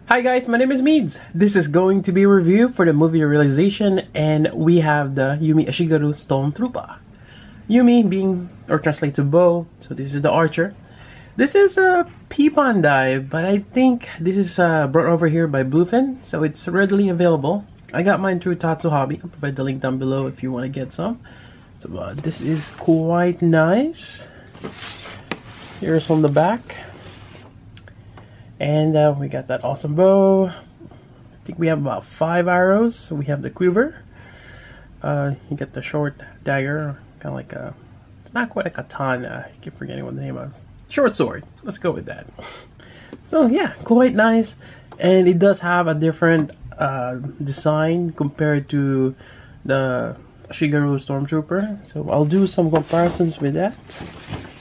Hi guys, my name is Meads. This is going to be a review for the movie Realization, and we have the YumiAshigaru StormTrooper. Yumi being, or translate to bow, so this is the archer. This is a Peepon die, but I think this is brought over here by Bluefin, so it's readily available. I got mine through Tatsu Hobby. I'll provide the link down below if you want to get some. So this is quite nice. Here's on the back. And we got that awesome bow. I think we have about 5 arrows. So we have the quiver. You get the short dagger, kind of like a, it's not quite a katana. I keep forgetting what the name of. Short sword. Let's go with that. So yeah, quite nice. And it does have a different design compared to the Ashigaru StormTrooper. So I'll do some comparisons with that.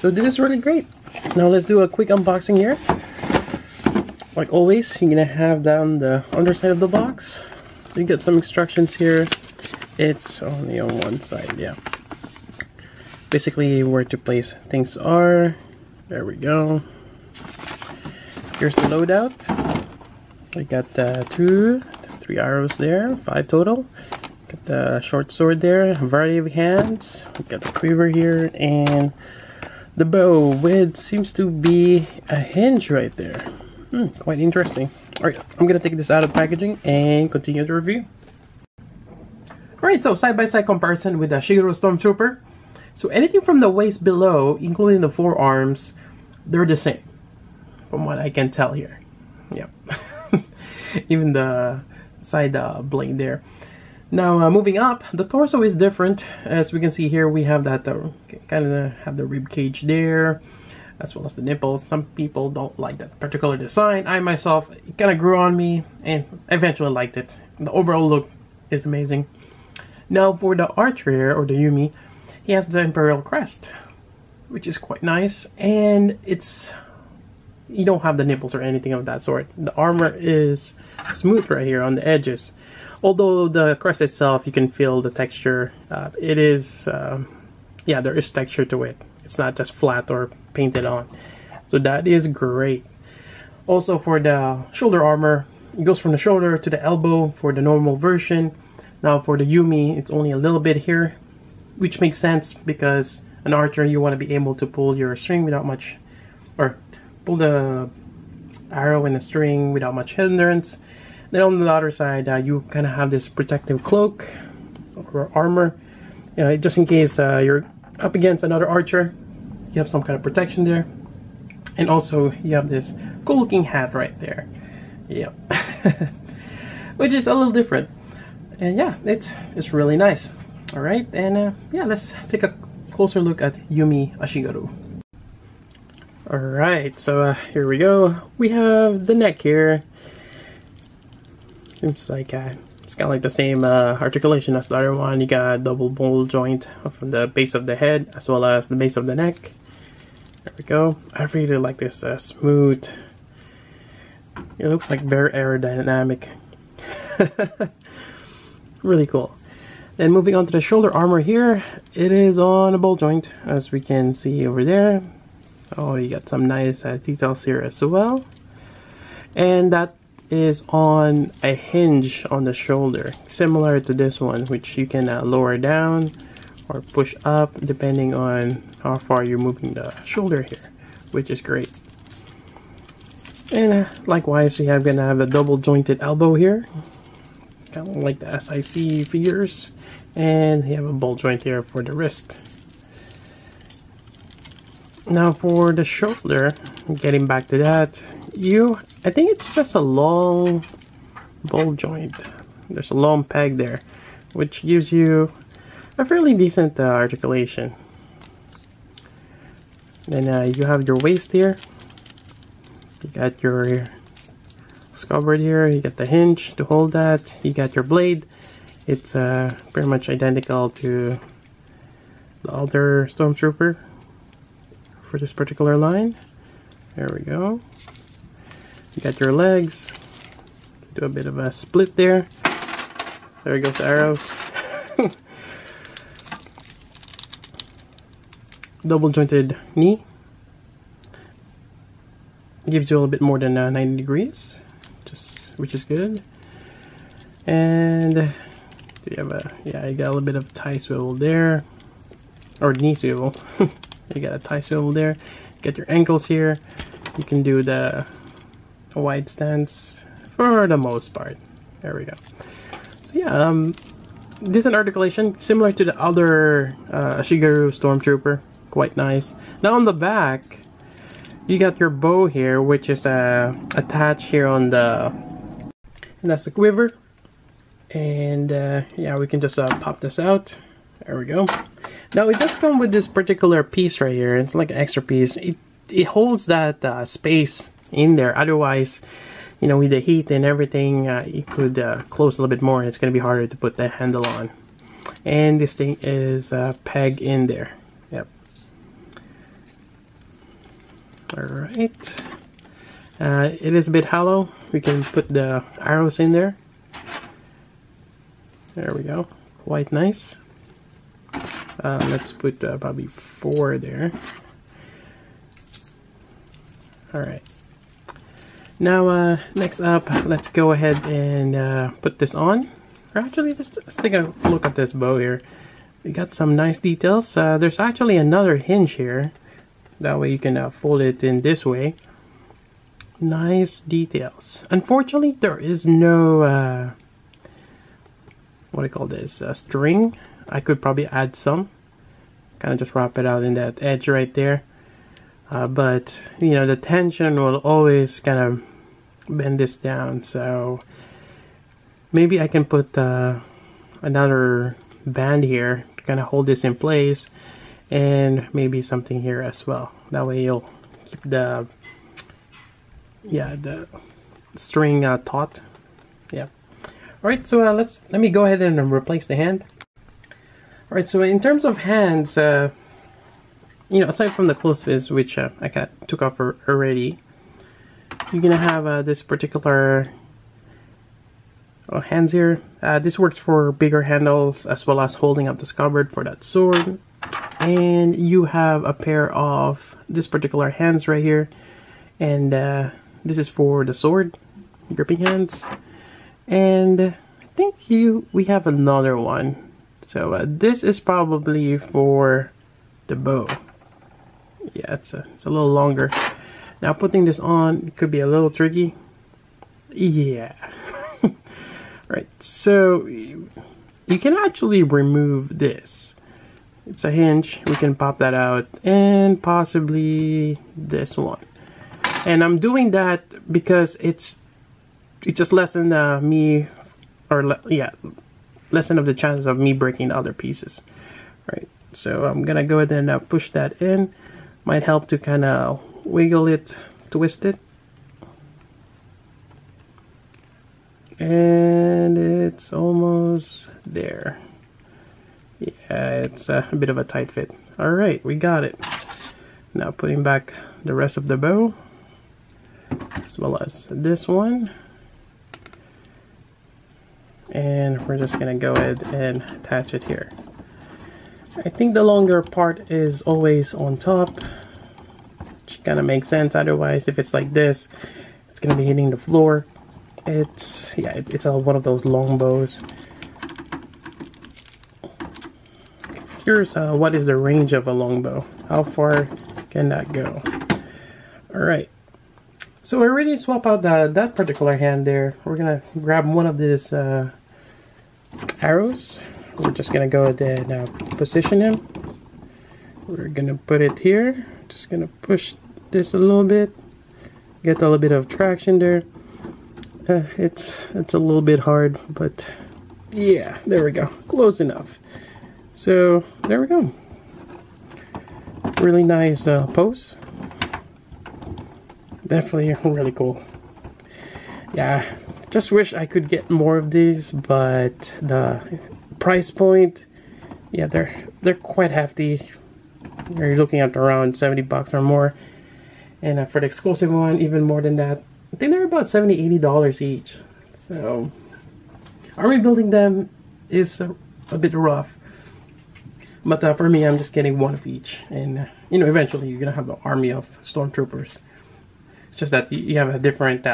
So this is really great. Now let's do a quick unboxing here. Like always, you're gonna have down the underside of the box. You get some instructions here. It's only on one side, yeah. Basically, where to place things are. There we go. Here's the loadout. We got 3 arrows there, 5 total. Got the short sword there, a variety of hands. We got the quiver here, and the bow with seems to be a hinge right there. Quite interesting. Alright, I'm gonna take this out of packaging and continue the review. Alright, so side-by-side comparison with the Ashigaru StormTrooper. So anything from the waist below, including the forearms, they're the same, from what I can tell here. Yep. Even the side blade there. Now moving up, the torso is different. As we can see here, we have that kind of have the rib cage there, as well as the nipples. Some people don't like that particular design. I myself, it kind of grew on me and eventually liked it. The overall look is amazing. Now for the archer here, or the Yumi, he has the Imperial crest, which is quite nice. And it's, you don't have the nipples or anything of that sort. The armor is smooth right here on the edges. Although the crest itself, you can feel the texture. It is, yeah, there is texture to it. It's not just flat or painted on. So that is great. Also for the shoulder armor, it goes from the shoulder to the elbow for the normal version. Now for the Yumi, it's only a little bit here, which makes sense because an archer, you want to be able to pull your string without much, or pull the arrow in the string without much hindrance. Then on the other side, you kind of have this protective cloak or armor, just in case you're up against another archer. You have some kind of protection there. And also you have this cool looking hat right there. Yep. Which is a little different. And yeah, it's really nice. Alright, and yeah, let's take a closer look at YumiAshigaru. Alright, so here we go. We have the neck here. Seems like it's kind of like the same articulation as the other one. You got a double ball joint from the base of the head as well as the base of the neck. There we go. I really like this smooth. It looks like very aerodynamic. Really cool. Then moving on to the shoulder armor here, it is on a ball joint, as we can see over there. Oh, you got some nice details here as well. And that is on a hinge on the shoulder, similar to this one, which you can lower down or push up depending on how far you're moving the shoulder here, which is great. And likewise, we have gonna have a double jointed elbow here, kind of like the SIC figures, and you have a ball joint here for the wrist. Now for the shoulder, getting back to that, I think it's just a long ball joint. There's a long peg there, which gives you a fairly decent articulation. Then you have your waist here. You got your scabbard here. You got the hinge to hold that. You got your blade. It's pretty much identical to the other StormTrooper for this particular line. There we go. You got your legs. Do a bit of a split there. There goes the arrows. Double jointed knee. Gives you a little bit more than 90 degrees which is good. And you have a, yeah, you got a little bit of tie swivel there, or knee swivel. You got a tie swivel there. Get your ankles here. You can do the wide stance for the most part. There we go. So yeah, decent articulation, similar to the other Ashigaru StormTrooper. Quite nice. Now on the back, you got your bow here, which is attached here on the, and that's the quiver. And yeah, we can just pop this out. There we go. Now it does come with this particular piece right here. It's like an extra piece. It holds that space in there. Otherwise, you know, with the heat and everything, you could close a little bit more, and it's going to be harder to put the handle on. And this thing is pegged in there. Yep. Alright. It is a bit hollow. We can put the arrows in there. There we go. Quite nice. Let's put probably 4 there. Alright. Now, next up, let's go ahead and put this on. Or actually, let's take a look at this bow here. We got some nice details. There's actually another hinge here. That way you can fold it in this way. Nice details. Unfortunately, there is no, what do you call this, string. I could probably add some. Kind of just wrap it out in that edge right there. But, you know, the tension will always kind of bend this down. So, maybe I can put another band here to kind of hold this in place. And maybe something here as well. That way you'll keep the, yeah, the string taut. Yeah. Alright, so let me go ahead and replace the hand. Alright, so in terms of hands, you know, aside from the closed fist, which I kind of took off already, you're gonna have this particular hands here. This works for bigger handles as well as holding up the scabbard for that sword. And you have a pair of this particular hands right here, and this is for the sword, gripping hands. And I think we have another one. So this is probably for the bow. Yeah, it's a little longer. Now putting this on could be a little tricky. Yeah. Right, so you can actually remove this. It's a hinge. We can pop that out, and possibly this one. And I'm doing that because it just lessen me, or yeah, lessen of the chances of me breaking the other pieces. Right. So I'm gonna go ahead and push that in. Might help to kind of wiggle it, twist it. And it's almost there. Yeah, it's a bit of a tight fit. Alright, we got it. Now putting back the rest of the bow, as well as this one. And we're just gonna go ahead and attach it here. I think the longer part is always on top, which kind of makes sense. Otherwise, if it's like this, it's gonna be hitting the floor. It's, yeah, it's one of those long bows. Here's what is the range of a longbow. How far can that go? Alright. So we already swap out that particular hand there. We're gonna grab one of these arrows. We're just gonna go ahead and position him. We're gonna put it here. Just gonna push this a little bit. Get a little bit of traction there. It's a little bit hard, but yeah, there we go. Close enough. So there we go. Really nice pose. Definitely really cool. Yeah, just wish I could get more of these, but the price point, yeah, they're quite hefty. You're looking at around 70 bucks or more, and for the exclusive one, even more than that. I think they're about $70–80 each. So army building them is a bit rough. But for me, I'm just getting one of each, and you know, eventually you're gonna have an army of stormtroopers. It's just that you have a different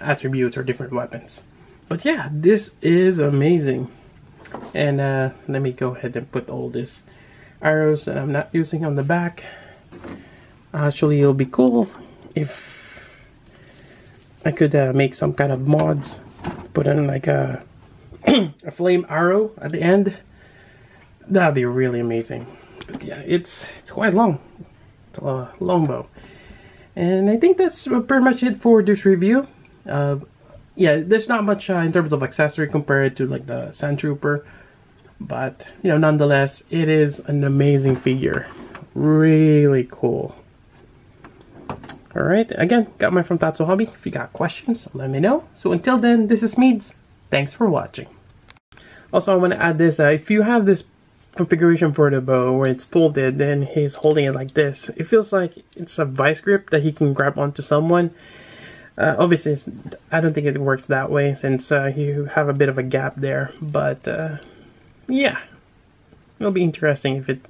attributes or different weapons. But yeah, this is amazing. And let me go ahead and put all these arrows that I'm not using on the back. Actually, it'll be cool if I could make some kind of mods. Put in like a flame arrow at the end. That'd be really amazing. But yeah, it's quite long. It's a long bow. And I think that's pretty much it for this review. Yeah, there's not much in terms of accessory compared to like the StormTrooper, but you know, nonetheless, it is an amazing figure. Really cool. All right, again, got mine from Tatsu Hobby. If you got questions, let me know. So until then, this is Meads. Thanks for watching. Also, I want to add this: if you have this configuration for the bow where it's folded, then he's holding it like this. It feels like it's a vice grip that he can grab onto someone. Obviously, I don't think it works that way since you have a bit of a gap there. But yeah, it'll be interesting if it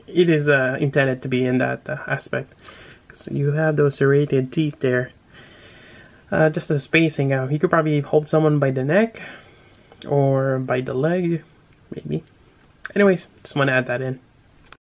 is intended to be in that aspect. Because you have those serrated teeth there. Just the spacing out. He could probably hold someone by the neck or by the leg, maybe. Anyways, just want to add that in.